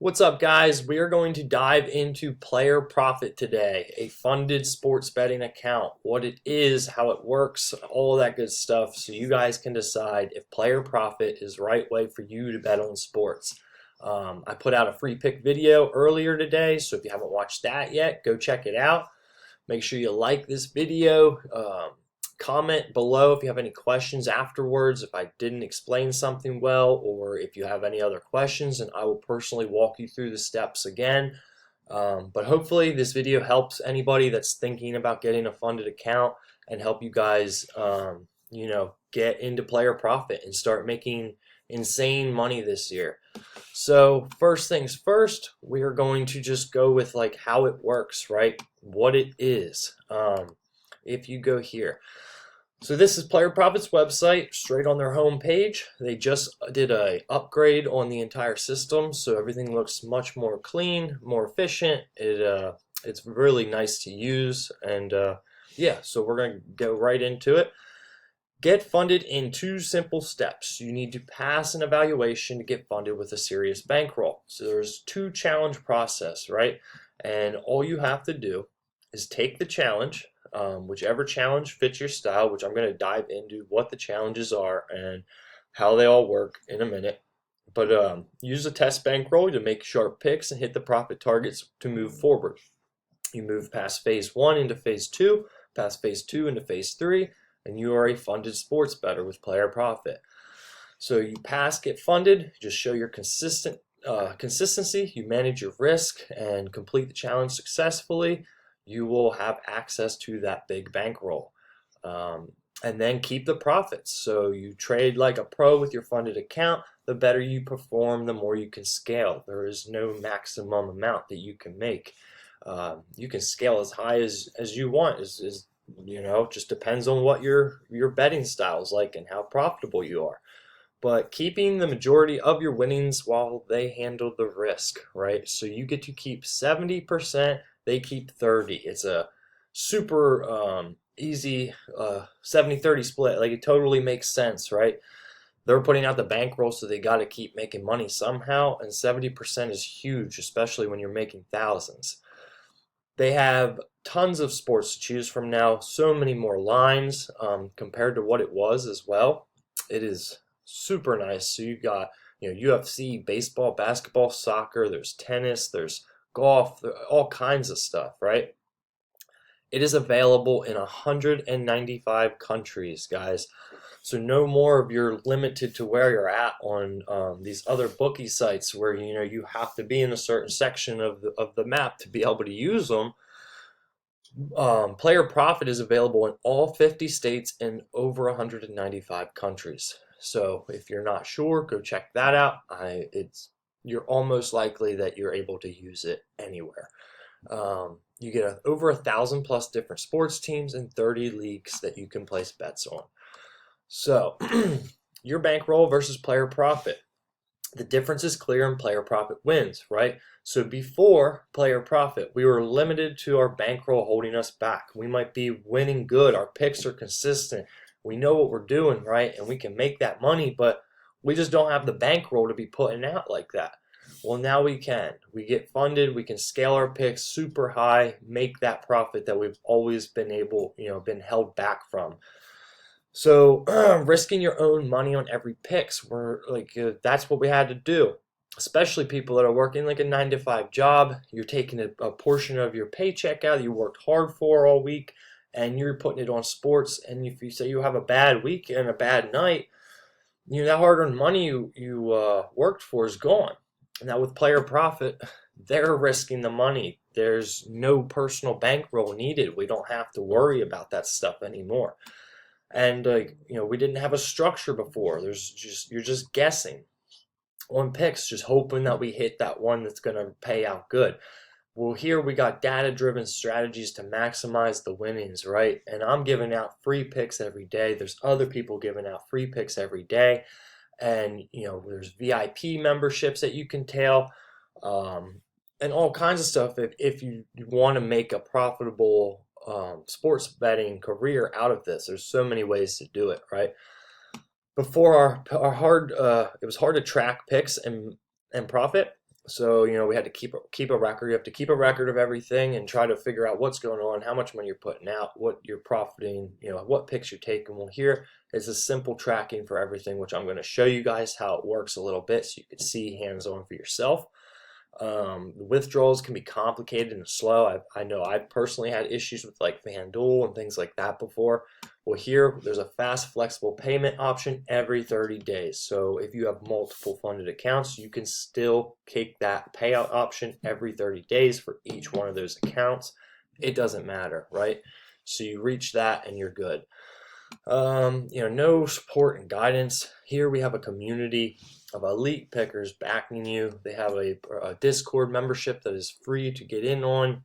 What's up, guys? We are going to dive into Player Profit today, a funded sports betting account, what it is, how it works, all that good stuff, so you guys can decide if Player Profit is the right way for you to bet on sports. I put out a free pick video earlier today, so if you haven't watched that yet, go check it out. Make sure you like this video. Comment below if you have any questions afterwards, if I didn't explain something well, or if you have any other questions, and I will personally walk you through the steps again. But hopefully this video helps anybody that's thinking about getting a funded account and help you guys, get into Player Profit and start making insane money this year. So first things first, we are going to just go with like how it works, right? What it is. If you go here. So this is Player Profit's website, straight on their home page. They just did a upgrade on the entire system, so everything looks much more clean, more efficient. It's really nice to use, and yeah, so we're going to go right into it. Get funded in 2 simple steps. You need to pass an evaluation to get funded with a serious bankroll. So there's 2 challenge process, right? And all you have to do is take the challenge, whichever challenge fits your style, which I'm going to dive into what the challenges are and how they all work in a minute. But use a test bankroll to make sharp picks and hit the profit targets to move forward. You move past phase 1 into phase 2, past phase 2 into phase 3, and you are a funded sports bettor with Player Profit. So you pass, get funded, just show your consistency, you manage your risk, and complete the challenge successfully. You will have access to that big bankroll. And then keep the profits. So you trade like a pro with your funded account. The better you perform, the more you can scale. There is no maximum amount that you can make. You can scale as high as you want. Just depends on what your betting style is like and how profitable you are. But keeping the majority of your winnings while they handle the risk, right? So you get to keep 70%, they keep 30. It's a super easy 70-30 split. Like, it totally makes sense, right? They're putting out the bankroll, so they got to keep making money somehow, and 70% is huge, especially when you're making thousands. They have tons of sports to choose from now, so many more lines compared to what it was as well. It is super nice. So you got UFC, baseball, basketball, soccer, there's tennis, there's golf, all kinds of stuff, right? It is available in 195 countries, guys. So no more of you're limited to where you're at on these other bookie sites where you have to be in a certain section of the map to be able to use them. Player Profit is available in all 50 states and over 195 countries. So if you're not sure, go check that out. You're almost likely that you're able to use it anywhere. You get over 1,000 plus different sports teams and 30 leagues that you can place bets on. So your bankroll versus Player Profit. The difference is clear and Player Profit wins, right? So before Player Profit, we were limited to our bankroll holding us back. We might be winning good. Our picks are consistent. We know what we're doing, right? And we can make that money, but we just don't have the bankroll to be putting out like that. Well, now we can. We get funded. We can scale our picks super high, make that profit that we've always been been held back from. So risking your own money on every picks, that's what we had to do. Especially people that are working like a 9 to 5 job. You're taking a portion of your paycheck out that you worked hard for all week, and you're putting it on sports. And if you say you have a bad week and a bad night, that hard-earned money you worked for is gone. Now with Player Profit, they're risking the money. There's no personal bankroll needed. We don't have to worry about that stuff anymore. And we didn't have a structure before. You're just guessing on picks, just hoping that we hit that one that's going to pay out good. Well, here we got data-driven strategies to maximize the winnings, right? And I'm giving out free picks every day. There's other people giving out free picks every day. And, there's VIP memberships that you can tail, and all kinds of stuff if you want to make a profitable sports betting career out of this. There's so many ways to do it, right? Before it was hard to track picks and profit. So, we had to keep a record. You have to keep a record of everything and try to figure out what's going on, how much money you're putting out, what you're profiting, what picks you're taking. Well, here is a simple tracking for everything, which I'm going to show you guys how it works a little bit so you can see hands-on for yourself. The withdrawals can be complicated and slow. I know I personally had issues with like FanDuel and things like that before. Well, here there's a fast, flexible payment option every 30 days. So if you have multiple funded accounts, you can still take that payout option every 30 days for each one of those accounts. It doesn't matter, right? So you reach that and you're good. No support and guidance. Here we have a community of elite pickers backing you. They have a Discord membership that is free to get in on.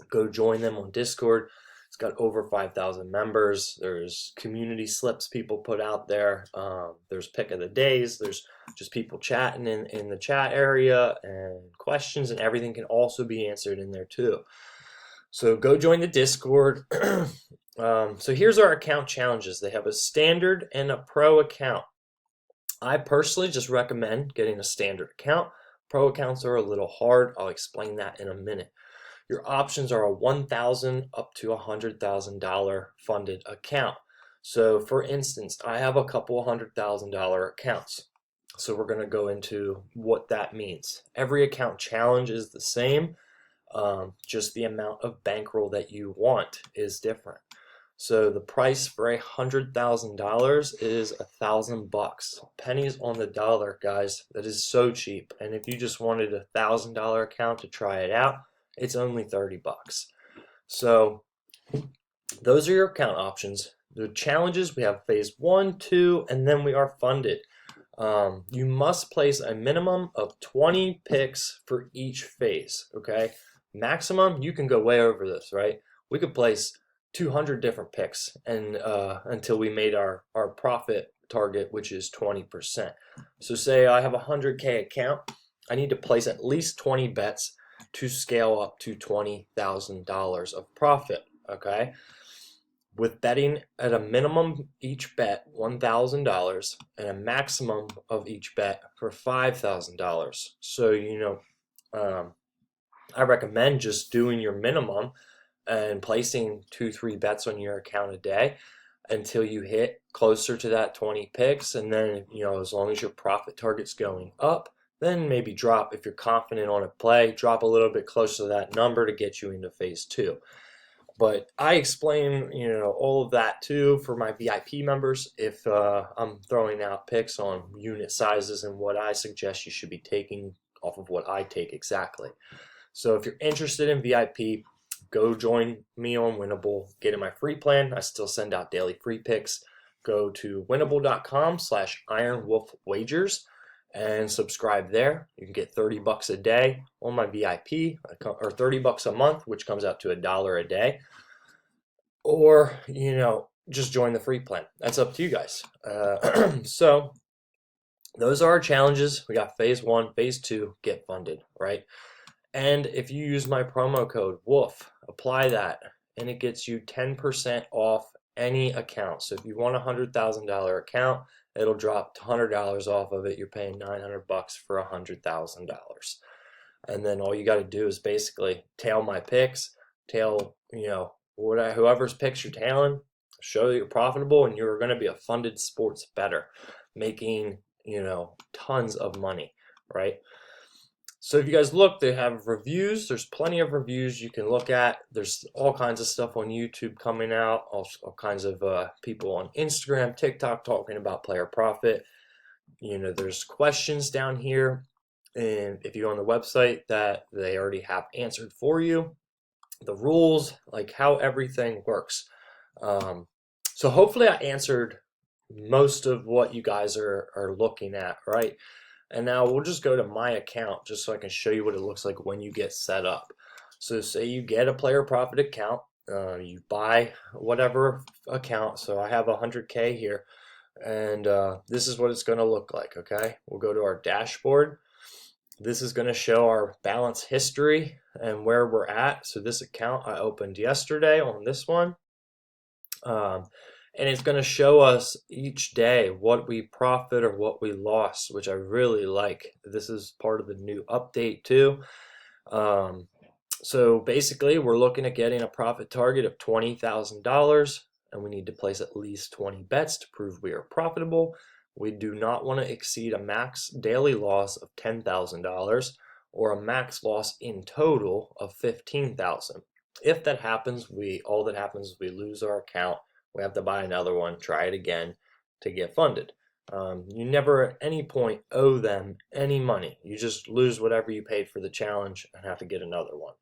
Go join them on Discord. It's got over 5,000 members. There's community slips people put out there. There's pick of the days. There's just people chatting in the chat area, and questions and everything can also be answered in there too. So go join the Discord. So here's our account challenges. They have a standard and a pro account. I personally just recommend getting a standard account. Pro accounts are a little hard. I'll explain that in a minute. Your options are a $1,000 up to $100,000 funded account. So for instance, I have a couple $100,000 accounts. So we're going to go into what that means. Every account challenge is the same. Just the amount of bankroll that you want is different. So the price for $100,000 is $1,000. Pennies on the dollar, guys. That is so cheap. And if you just wanted a $1,000 account to try it out, it's only $30. So those are your account options. The challenges, we have phase 1, 2, and then we are funded. You must place a minimum of 20 picks for each phase, okay? Maximum, you can go way over this, right? We could place 200 different picks and until we made our profit target, which is 20%. So say I have a 100K account, I need to place at least 20 bets to scale up to $20,000 of profit, okay? With betting at a minimum each bet $1,000 and a maximum of each bet for $5,000. So I recommend just doing your minimum and placing 2-3 bets on your account a day until you hit closer to that 20 picks. And then, as long as your profit target's going up, then maybe drop, if you're confident on a play, drop a little bit closer to that number to get you into phase 2. But I explain, all of that too for my VIP members if I'm throwing out picks on unit sizes and what I suggest you should be taking off of what I take exactly. So if you're interested in VIP, go join me on Winnable. Get in my free plan. I still send out daily free picks. Go to winnable.com/ironwolfwagers and subscribe there. You can get $30 a day on my VIP, or $30 a month, which comes out to $1 a day. Or, just join the free plan. That's up to you guys. So those are our challenges. We got phase 1, phase 2, get funded, right? And if you use my promo code WOLF, apply that, and it gets you 10% off any account. So if you want a $100,000 account, it'll drop $100 off of it. You're paying $900 for $100,000. And then all you got to do is basically tail my picks, whoever's picks you're tailing, show that you're profitable, and you're going to be a funded sports bettor, making, tons of money, right? So if you guys look, they have reviews. There's plenty of reviews you can look at. There's all kinds of stuff on YouTube coming out, all kinds of people on Instagram, TikTok talking about player profit. There's questions down here, and if you go on the website, that they already have answered for you. The rules, like how everything works. So hopefully I answered most of what you guys are looking at, right? And now we'll just go to my account just so I can show you what it looks like when you get set up. So say you get a player profit account, you buy whatever account. So I have 100K here, and this is what it's going to look like, okay? We'll go to our dashboard. This is going to show our balance history and where we're at. So this account I opened yesterday on this one. and it's going to show us each day what we profit or what we lost, which I really like. This is part of the new update too. So basically, we're looking at getting a profit target of $20,000, and we need to place at least 20 bets to prove we are profitable. We do not want to exceed a max daily loss of $10,000 or a max loss in total of $15,000. If that happens, all that happens is we lose our account. We have to buy another one, try it again to get funded. You never at any point owe them any money. You just lose whatever you paid for the challenge and have to get another one.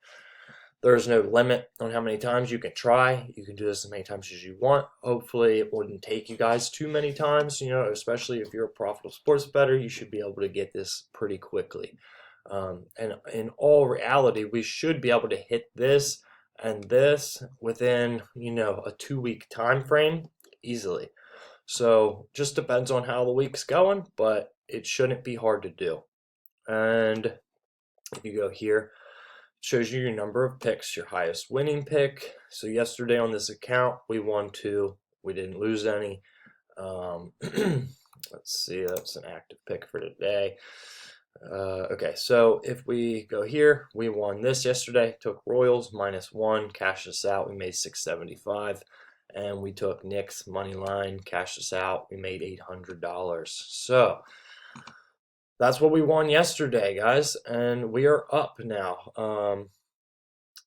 There's no limit on how many times you can try. You can do this as many times as you want. Hopefully it wouldn't take you guys too many times, especially if you're a profitable sports bettor, you should be able to get this pretty quickly. And in all reality, we should be able to hit this and this within, a 2-week time frame easily. So just depends on how the week's going, but it shouldn't be hard to do. And if you go here, it shows you your number of picks, your highest winning pick. So yesterday on this account, we won 2. We didn't lose any. Let's see, that's an active pick for today. Okay, so if we go here, we won this yesterday, took Royals -1, cashed us out, we made $675, and we took Knicks money line, cashed us out, we made $800. So that's what we won yesterday, guys, and we are up now.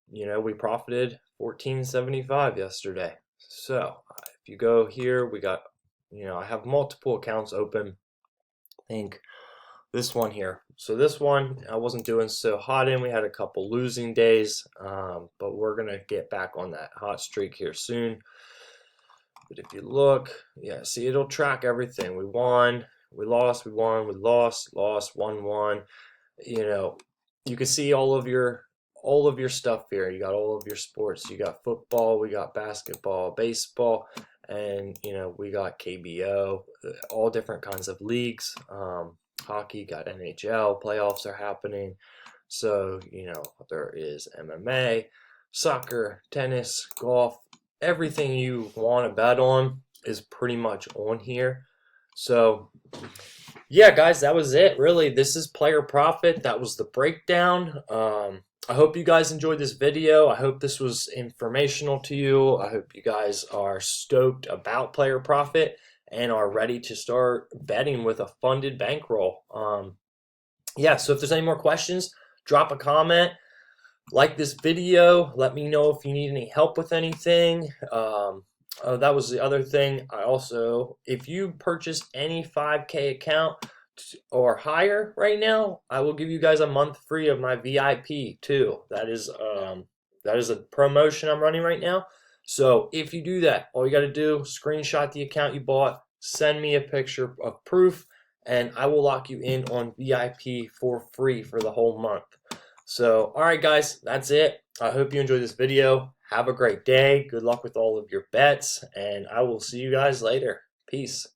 We profited $14.75 yesterday. So if you go here, we got, I have multiple accounts open. I think this one here. So this one I wasn't doing so hot in. We had a couple losing days, but we're gonna get back on that hot streak here soon. But if you look, yeah, see, it'll track everything. We won, we lost, we won, we lost, won. You can see all of your stuff here. You got all of your sports. You got football, we got basketball, baseball, and we got KBO, all different kinds of leagues. Hockey, got NHL, playoffs are happening. So, there is MMA, soccer, tennis, golf, everything you want to bet on is pretty much on here. So, yeah, guys, that was it. Really, this is Player Profit. That was the breakdown. I hope you guys enjoyed this video. I hope this was informational to you. I hope you guys are stoked about Player Profit and are ready to start betting with a funded bankroll. Yeah, so if there's any more questions, drop a comment, like this video, let me know if you need any help with anything. That was the other thing. If you purchase any 5K account or higher right now, I will give you guys a month free of my VIP too. That is a promotion I'm running right now. So if you do that, all you got to do, screenshot the account you bought, send me a picture of proof, and I will lock you in on VIP for free for the whole month. So, all right, guys, that's it. I hope you enjoyed this video. Have a great day. Good luck with all of your bets, and I will see you guys later. Peace.